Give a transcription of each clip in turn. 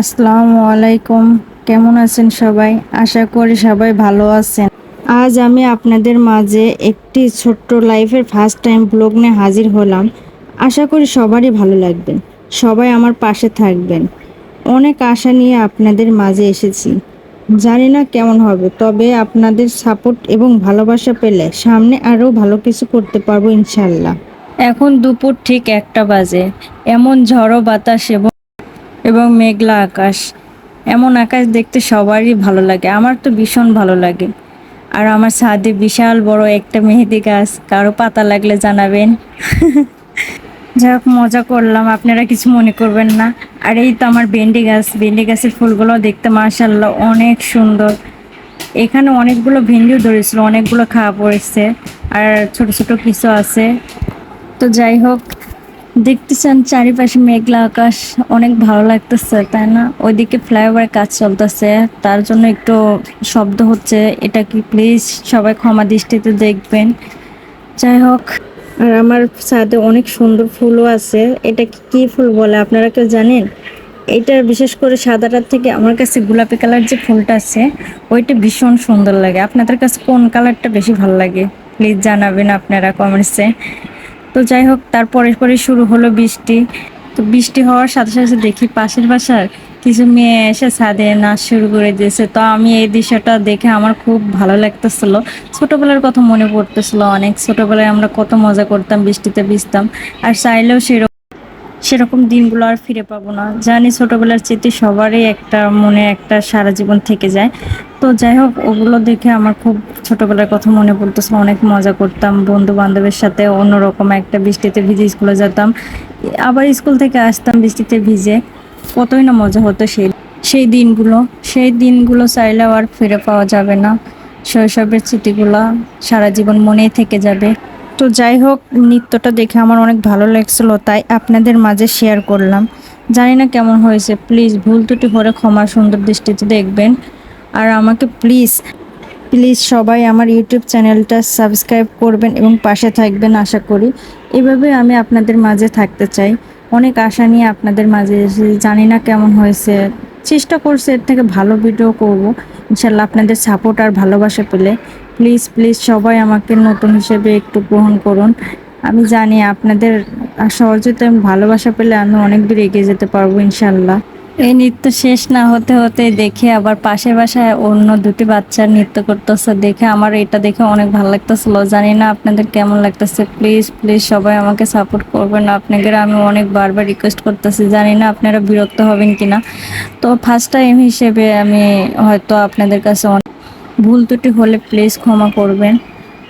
আসসালামু আলাইকুম। কেমন আছেন সবাই? আশা করি সবাই ভালো আছেন। আজ আমি আপনাদের মাঝে একটি ছোট্ট লাইফের ফার্স্ট টাইম ব্লগ নিয়ে হাজির হলাম। আশা করি সবারই ভালো লাগবে। সবাই আমার পাশে থাকবেন। অনেক আশা নিয়ে আপনাদের মাঝে এসেছি। জানি না কেমন হবে, তবে আপনাদের সাপোর্ট এবং ভালোবাসা পেলে সামনে আরও ভালো কিছু করতে পারবো ইনশাল্লাহ। এখন দুপুর ঠিক 1টা বাজে। এমন ঝড়ো বাতাস এবং মেঘলা আকাশ। এমন আকাশ দেখতে সবারই ভালো লাগে, আমার তো ভীষণ ভালো লাগে। আর আমার ছাদে বিশাল বড় একটা মেহেদি গাছ, কারো পাতা লাগলে জানাবেন। যাই হোক, মজা করলাম, আপনারা কিছু মনে করবেন না। আর এই তো আমার ভেন্ডি গাছ, ভেন্ডি গাছের ফুলগুলো দেখতে মাশাআল্লাহ অনেক সুন্দর। এখানে অনেকগুলো ভেন্ডিও ধরেছিল, অনেকগুলো খাওয়া পড়েছে, আর ছোট ছোট কিছু আছে। তো যাই হোক, দেখতেছেন চারিপাশে মেঘলা আকাশ, অনেক ভালো লাগতেছে, তাই না? ওইদিকে ফ্লাইওভারের কাজ চলতেছে, তার জন্য একটু শব্দ হচ্ছে। এটা কি প্লিজ সবাই ক্ষমা দৃষ্টিতে দেখবেন। যাই হোক, আর আমার ছাদে অনেক সুন্দর ফুলও আছে। এটা কি ফুল বলে আপনারা কেউ জানেন? এটা বিশেষ করে সাদাটার থেকে আমার কাছে গোলাপি কালার যে ফুলটা আছে ওইটা ভীষণ সুন্দর লাগে। আপনাদের কাছে কোন কালারটা বেশি ভালো লাগে প্লিজ জানাবেন আপনারা কমেন্টসে। তো যাই হোক, তারপরে পরে শুরু হলো বৃষ্টি। তো বৃষ্টি হওয়ার সাথে সাথে দেখি পাশের বাসার কিছু মেয়ে এসে ছাদে নাচ শুরু করে দিয়েছে। তো আমি এই দৃশ্যটা দেখে আমার খুব ভালো লাগতেছিল। ছোটবেলার কথা মনে পড়তেছিল অনেক। ছোটবেলায় আমরা কত মজা করতাম, বৃষ্টিতে ভিজতাম। আর চাইলেও সেরকম দিনগুলো আর ফিরে পাবো না। জানি ছোটবেলার স্মৃতি সবারই একটা মনে একটা সারা জীবন থেকে যায়। তো যাই হোক, ওগুলো দেখে আমার খুব ছোটবেলার কথা মনে পড়তেছিল। অনেক মজা করতাম বন্ধু বান্ধবের সাথে, অন্যরকম একটা বৃষ্টিতে ভিজে স্কুলে যেতাম, আবার স্কুল থেকে আসতাম বৃষ্টিতে ভিজে। কতই না মজা হতো সেই দিনগুলো। সেই দিনগুলো চাইলেও আর ফিরে পাওয়া যাবে না। শৈশবের স্মৃতিগুলো সারা জীবন মনেই থেকে যাবে। তো যাই হোক, নৃত্যটা দেখে আমার অনেক ভালো লাগছিল, তাই আপনাদের মাঝে শেয়ার করলাম। জানি না কেমন হয়েছে, প্লিজ ভুল ত্রুটি হলে ক্ষমার সুন্দর দৃষ্টিতে দেখবেন। আর আমাকে প্লিজ প্লিজ সবাই আমার ইউটিউব চ্যানেলটা সাবস্ক্রাইব করবেন এবং পাশে থাকবেন আশা করি। এভাবে আমি আপনাদের মাঝে থাকতে চাই। অনেক আশা নিয়ে আপনাদের মাঝে এসেছি, জানি না কেমন হয়েছে। চেষ্টা করছি এর থেকে ভালো ভিডিও করব ইনশাল্লাহ, আপনাদের সাপোর্ট আর ভালোবাসা পেলে। প্লিজ প্লিজ সবাই আমাকে নতুন হিসেবে একটু গ্রহণ করুন। আমি জানি আপনাদের সহযোগিতা এবং ভালোবাসা পেলে আমি অনেক দূর এগিয়ে যেতে পারবো ইনশাল্লাহ। এই নৃত্য শেষ না হতে হতে দেখে আবার পাশের বাসায় অন্য দুটি বাচ্চা নৃত্য করতেছে, দেখে আমার এটা দেখে অনেক ভালো লাগতেছিল। জানি না আপনাদের কেমন লাগতেছে, প্লিজ প্লিজ সবাই আমাকে সাপোর্ট করবেন। আপনাদের আমি অনেক বারবার রিকোয়েস্ট করতেছি, জানি না আপনারা বিরক্ত হবেন কিনা। তো ফার্স্ট টাইম হিসেবে আমি হয়তো আপনাদের কাছে ভুল ত্রুটি হলে প্লিজ ক্ষমা করবেন।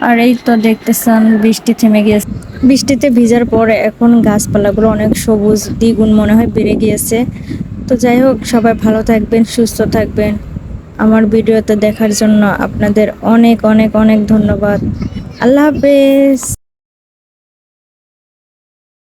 আর এই তো দেখতেছেন বৃষ্টি থেমে গিয়েছে। বৃষ্টিতে ভিজার পরে এখন গাছপালাগুলো অনেক সবুজ দ্বিগুণ মনে হয় বেড়ে গিয়েছে। তো যাই হোক, সবাই ভালো থাকবেন, সুস্থ থাকবেন। আমার ভিডিওতে দেখার জন্য আপনাদের অনেক অনেক অনেক ধন্যবাদ। আল্লাহ হাফেজ।